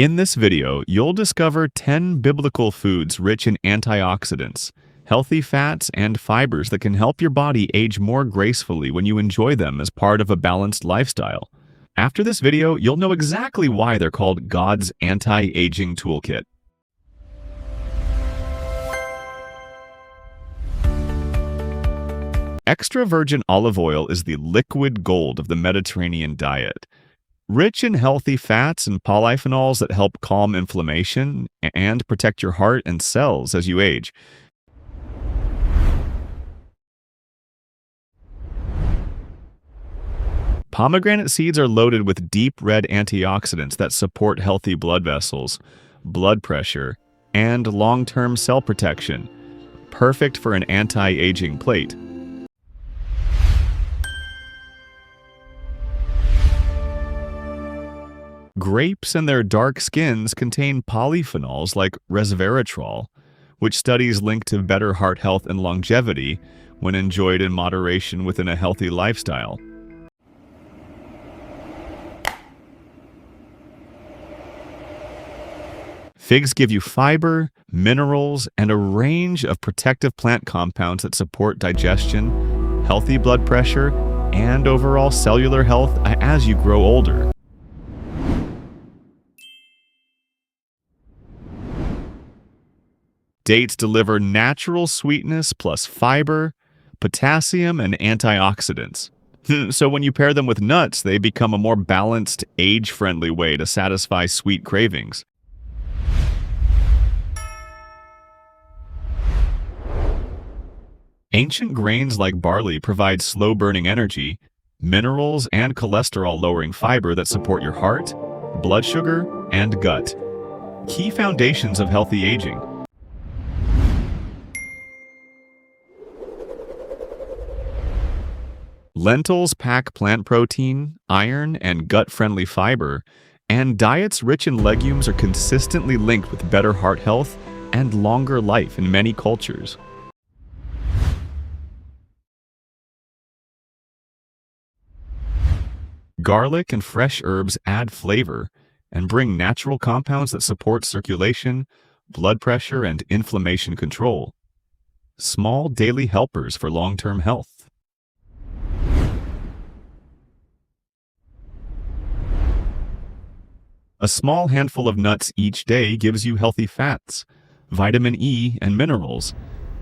In this video, you'll discover 10 biblical foods rich in antioxidants, healthy fats, and fibers that can help your body age more gracefully when you enjoy them as part of a balanced lifestyle. After this video, you'll know exactly why they're called God's anti-aging toolkit. Extra virgin olive oil is the liquid gold of the Mediterranean diet. Rich in healthy fats and polyphenols that help calm inflammation and protect your heart and cells as you age. Pomegranate seeds are loaded with deep red antioxidants that support healthy blood vessels, blood pressure, and long-term cell protection, perfect for an anti-aging plate. Grapes and their dark skins contain polyphenols like resveratrol, which studies link to better heart health and longevity when enjoyed in moderation within a healthy lifestyle. Figs give you fiber, minerals, and a range of protective plant compounds that support digestion, healthy blood pressure, and overall cellular health as you grow older. Dates deliver natural sweetness plus fiber, potassium, and antioxidants. So when you pair them with nuts, they become a more balanced, age-friendly way to satisfy sweet cravings. Ancient grains like barley provide slow-burning energy, minerals, and cholesterol-lowering fiber that support your heart, blood sugar, and gut. Key foundations of healthy aging. Lentils pack plant protein, iron, and gut-friendly fiber, and diets rich in legumes are consistently linked with better heart health and longer life in many cultures. Garlic and fresh herbs add flavor and bring natural compounds that support circulation, blood pressure, and inflammation control. Small daily helpers for long-term health. A small handful of nuts each day gives you healthy fats, vitamin E, and minerals,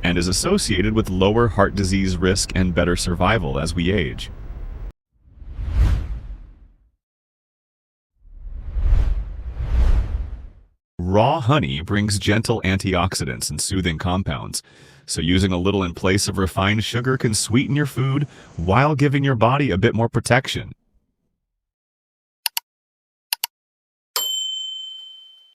and is associated with lower heart disease risk and better survival as we age. Raw honey brings gentle antioxidants and soothing compounds, so using a little in place of refined sugar can sweeten your food while giving your body a bit more protection.